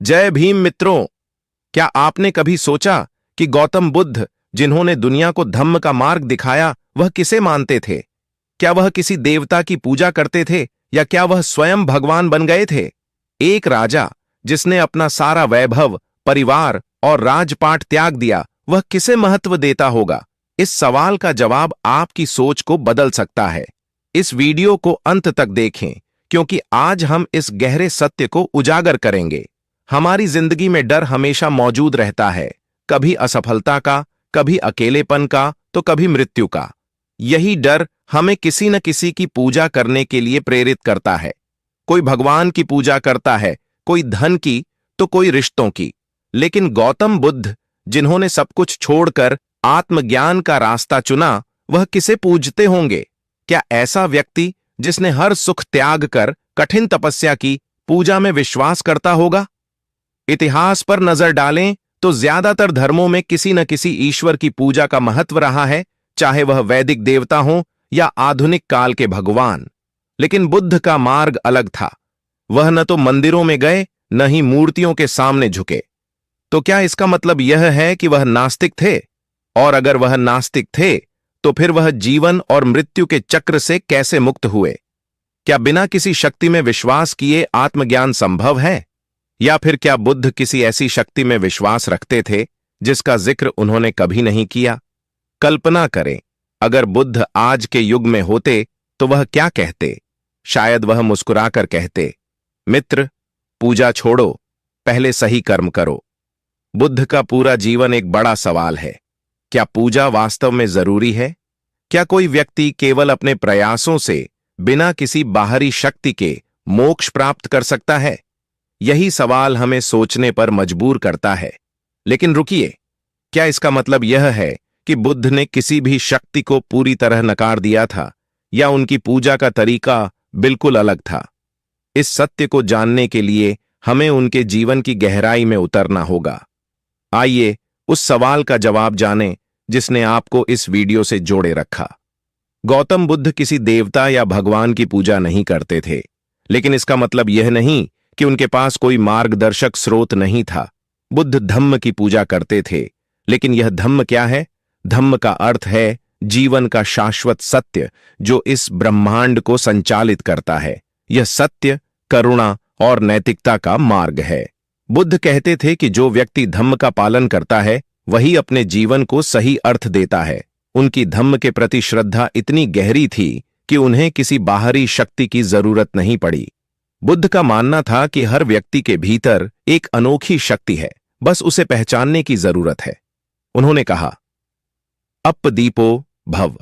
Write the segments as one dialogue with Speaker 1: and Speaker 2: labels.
Speaker 1: जय भीम मित्रों। क्या आपने कभी सोचा कि गौतम बुद्ध, जिन्होंने दुनिया को धम्म का मार्ग दिखाया, वह किसे मानते थे? क्या वह किसी देवता की पूजा करते थे या क्या वह स्वयं भगवान बन गए थे? एक राजा जिसने अपना सारा वैभव, परिवार और राजपाट त्याग दिया, वह किसे महत्व देता होगा? इस सवाल का जवाब आपकी सोच को बदल सकता है। इस वीडियो को अंत तक देखें, क्योंकि आज हम इस गहरे सत्य को उजागर करेंगे। हमारी जिंदगी में डर हमेशा मौजूद रहता है, कभी असफलता का, कभी अकेलेपन का, तो कभी मृत्यु का। यही डर हमें किसी न किसी की पूजा करने के लिए प्रेरित करता है। कोई भगवान की पूजा करता है, कोई धन की, तो कोई रिश्तों की। लेकिन गौतम बुद्ध, जिन्होंने सब कुछ छोड़कर आत्मज्ञान का रास्ता चुना, वह किसे पूजते होंगे? क्या ऐसा व्यक्ति जिसने हर सुख त्याग कर कठिन तपस्या की, पूजा में विश्वास करता होगा? इतिहास पर नजर डालें तो ज्यादातर धर्मों में किसी न किसी ईश्वर की पूजा का महत्व रहा है, चाहे वह वैदिक देवता हो या आधुनिक काल के भगवान। लेकिन बुद्ध का मार्ग अलग था। वह न तो मंदिरों में गए, न ही मूर्तियों के सामने झुके। तो क्या इसका मतलब यह है कि वह नास्तिक थे? और अगर वह नास्तिक थे, तो फिर वह जीवन और मृत्यु के चक्र से कैसे मुक्त हुए? क्या बिना किसी शक्ति में विश्वास किए आत्मज्ञान संभव है? या फिर क्या बुद्ध किसी ऐसी शक्ति में विश्वास रखते थे जिसका जिक्र उन्होंने कभी नहीं किया? कल्पना करें, अगर बुद्ध आज के युग में होते तो वह क्या कहते? शायद वह मुस्कुराकर कहते, मित्र, पूजा छोड़ो, पहले सही कर्म करो। बुद्ध का पूरा जीवन एक बड़ा सवाल है। क्या पूजा वास्तव में जरूरी है? क्या कोई व्यक्ति केवल अपने प्रयासों से, बिना किसी बाहरी शक्ति के, मोक्ष प्राप्त कर सकता है? यही सवाल हमें सोचने पर मजबूर करता है। लेकिन रुकिए, क्या इसका मतलब यह है कि बुद्ध ने किसी भी शक्ति को पूरी तरह नकार दिया था, या उनकी पूजा का तरीका बिल्कुल अलग था? इस सत्य को जानने के लिए हमें उनके जीवन की गहराई में उतरना होगा। आइए उस सवाल का जवाब जानें जिसने आपको इस वीडियो से जोड़े रखा। गौतम बुद्ध किसी देवता या भगवान की पूजा नहीं करते थे, लेकिन इसका मतलब यह नहीं कि उनके पास कोई मार्गदर्शक स्रोत नहीं था। बुद्ध धम्म की पूजा करते थे, लेकिन यह धम्म क्या है? धम्म का अर्थ है जीवन का शाश्वत सत्य, जो इस ब्रह्मांड को संचालित करता है। यह सत्य, करुणा और नैतिकता का मार्ग है। बुद्ध कहते थे कि जो व्यक्ति धम्म का पालन करता है, वही अपने जीवन को सही अर्थ देता है। उनकी धम्म के प्रति श्रद्धा इतनी गहरी थी कि उन्हें किसी बाहरी शक्ति की जरूरत नहीं पड़ी। बुद्ध का मानना था कि हर व्यक्ति के भीतर एक अनोखी शक्ति है, बस उसे पहचानने की जरूरत है। उन्होंने कहा, अप्पदीपो भव,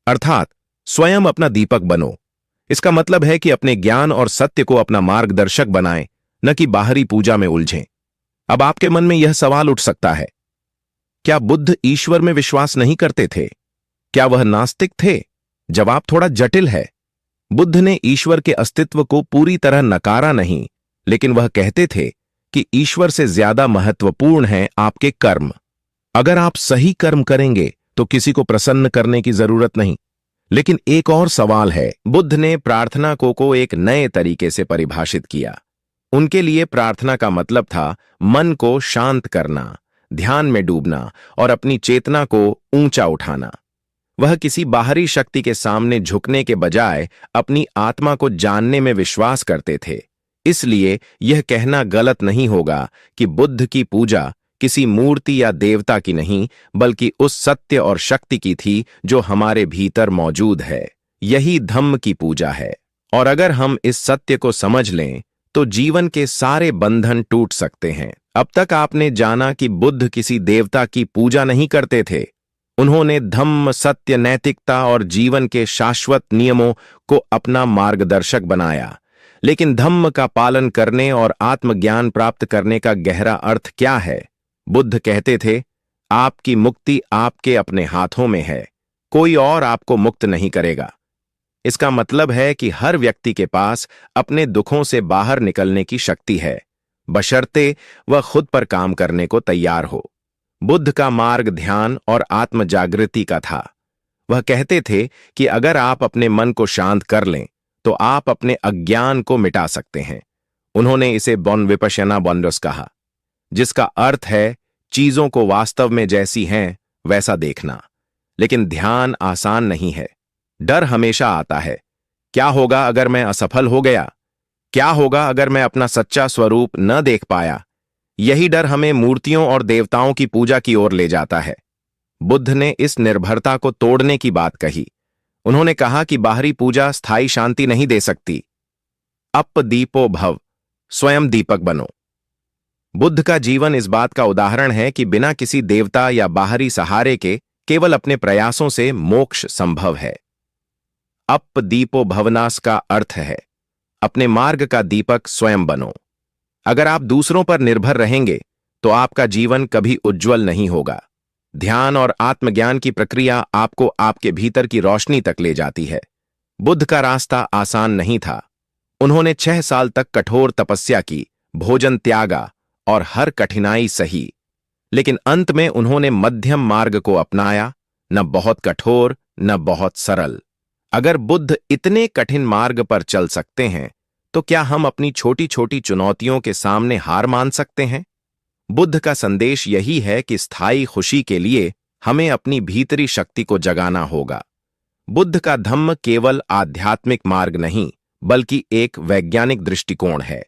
Speaker 1: अर्थात स्वयं अपना दीपक बनो। इसका मतलब है कि अपने ज्ञान और सत्य को अपना मार्गदर्शक बनाएं, न कि बाहरी पूजा में उलझें। अब आपके मन में यह सवाल उठ सकता है, क्या बुद्ध ईश्वर में विश्वास नहीं करते थे? क्या वह नास्तिक थे? जवाब थोड़ा जटिल है। बुद्ध ने ईश्वर के अस्तित्व को पूरी तरह नकारा नहीं, लेकिन वह कहते थे कि ईश्वर से ज्यादा महत्वपूर्ण हैं आपके कर्म। अगर आप सही कर्म करेंगे तो किसी को प्रसन्न करने की जरूरत नहीं। लेकिन एक और सवाल है। बुद्ध ने प्रार्थना को एक नए तरीके से परिभाषित किया। उनके लिए प्रार्थना का मतलब था मन को शांत करना, ध्यान में डूबना और अपनी चेतना को ऊंचा उठाना। वह किसी बाहरी शक्ति के सामने झुकने के बजाय अपनी आत्मा को जानने में विश्वास करते थे। इसलिए यह कहना गलत नहीं होगा कि बुद्ध की पूजा किसी मूर्ति या देवता की नहीं, बल्कि उस सत्य और शक्ति की थी जो हमारे भीतर मौजूद है। यही धम्म की पूजा है। और अगर हम इस सत्य को समझ लें तो जीवन के सारे बंधन टूट सकते हैं। अब तक आपने जाना कि बुद्ध किसी देवता की पूजा नहीं करते थे। उन्होंने धम्म, सत्य, नैतिकता और जीवन के शाश्वत नियमों को अपना मार्गदर्शक बनाया। लेकिन धम्म का पालन करने और आत्मज्ञान प्राप्त करने का गहरा अर्थ क्या है? बुद्ध कहते थे, आपकी मुक्ति आपके अपने हाथों में है, कोई और आपको मुक्त नहीं करेगा। इसका मतलब है कि हर व्यक्ति के पास अपने दुखों से बाहर निकलने की शक्ति है, बशर्ते वह खुद पर काम करने को तैयार हो। बुद्ध का मार्ग ध्यान और आत्म जागृति का था। वह कहते थे कि अगर आप अपने मन को शांत कर लें तो आप अपने अज्ञान को मिटा सकते हैं। उन्होंने इसे बॉन विपश्यना बॉन्डस कहा, जिसका अर्थ है चीजों को वास्तव में जैसी हैं वैसा देखना। लेकिन ध्यान आसान नहीं है। डर हमेशा आता है। क्या होगा अगर मैं असफल हो गया? क्या होगा अगर मैं अपना सच्चा स्वरूप न देख पाया? यही डर हमें मूर्तियों और देवताओं की पूजा की ओर ले जाता है। बुद्ध ने इस निर्भरता को तोड़ने की बात कही। उन्होंने कहा कि बाहरी पूजा स्थायी शांति नहीं दे सकती। अप दीपो भव, स्वयं दीपक बनो। बुद्ध का जीवन इस बात का उदाहरण है कि बिना किसी देवता या बाहरी सहारे के केवल अपने प्रयासों से मोक्ष संभव है। अप दीपो भवनास का अर्थ है अपने मार्ग का दीपक स्वयं बनो। अगर आप दूसरों पर निर्भर रहेंगे तो आपका जीवन कभी उज्जवल नहीं होगा। ध्यान और आत्मज्ञान की प्रक्रिया आपको आपके भीतर की रोशनी तक ले जाती है। बुद्ध का रास्ता आसान नहीं था। उन्होंने 6 साल तक कठोर तपस्या की, भोजन त्यागा और हर कठिनाई सही, लेकिन अंत में उन्होंने मध्यम मार्ग को अपनाया, न बहुत कठोर न बहुत सरल। अगर बुद्ध इतने कठिन मार्ग पर चल सकते हैं तो क्या हम अपनी छोटी छोटी चुनौतियों के सामने हार मान सकते हैं? बुद्ध का संदेश यही है कि स्थायी खुशी के लिए हमें अपनी भीतरी शक्ति को जगाना होगा। बुद्ध का धम्म केवल आध्यात्मिक मार्ग नहीं बल्कि एक वैज्ञानिक दृष्टिकोण है।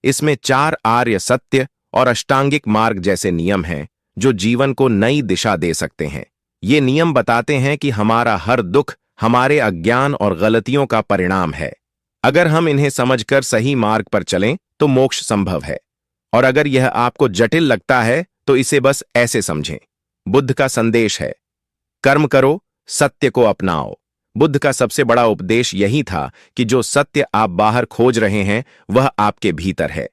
Speaker 1: इसमें 4 आर्य सत्य और अष्टांगिक मार्ग जैसे नियम हैं जो जीवन को नई दिशा दे सकते हैं। ये नियम बताते हैं कि हमारा हर दुख हमारे अज्ञान और गलतियों का परिणाम है। अगर हम इन्हें समझकर सही मार्ग पर चलें तो मोक्ष संभव है। और अगर यह आपको जटिल लगता है तो इसे बस ऐसे समझें। बुद्ध का संदेश है, कर्म करो, सत्य को अपनाओ। बुद्ध का सबसे बड़ा उपदेश यही था कि जो सत्य आप बाहर खोज रहे हैं वह आपके भीतर है।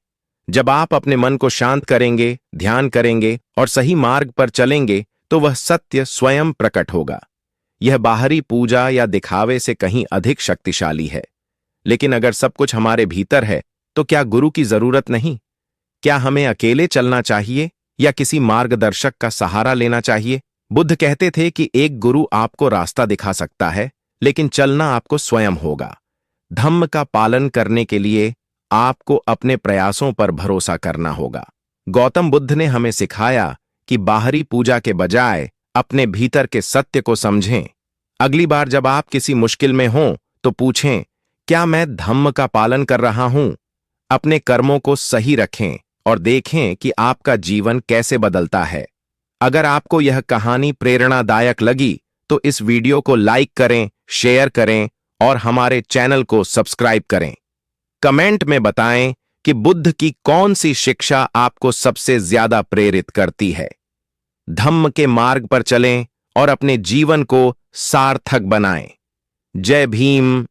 Speaker 1: जब आप अपने मन को शांत करेंगे, ध्यान करेंगे और सही मार्ग पर चलेंगे तो वह सत्य स्वयं प्रकट होगा। यह बाहरी पूजा या दिखावे से कहीं अधिक शक्तिशाली है। लेकिन अगर सब कुछ हमारे भीतर है तो क्या गुरु की जरूरत नहीं? क्या हमें अकेले चलना चाहिए या किसी मार्गदर्शक का सहारा लेना चाहिए? बुद्ध कहते थे कि एक गुरु आपको रास्ता दिखा सकता है, लेकिन चलना आपको स्वयं होगा। धम्म का पालन करने के लिए आपको अपने प्रयासों पर भरोसा करना होगा। गौतम बुद्ध ने हमें सिखाया कि बाहरी पूजा के बजाय अपने भीतर के सत्य को समझें। अगली बार जब आप किसी मुश्किल में हों तो पूछें, क्या मैं धम्म का पालन कर रहा हूं? अपने कर्मों को सही रखें और देखें कि आपका जीवन कैसे बदलता है। अगर आपको यह कहानी प्रेरणादायक लगी तो इस वीडियो को लाइक करें, शेयर करें और हमारे चैनल को सब्सक्राइब करें। कमेंट में बताएं कि बुद्ध की कौन सी शिक्षा आपको सबसे ज्यादा प्रेरित करती है। धम्म के मार्ग पर चलें और अपने जीवन को सार्थक बनाएं। जय भीम,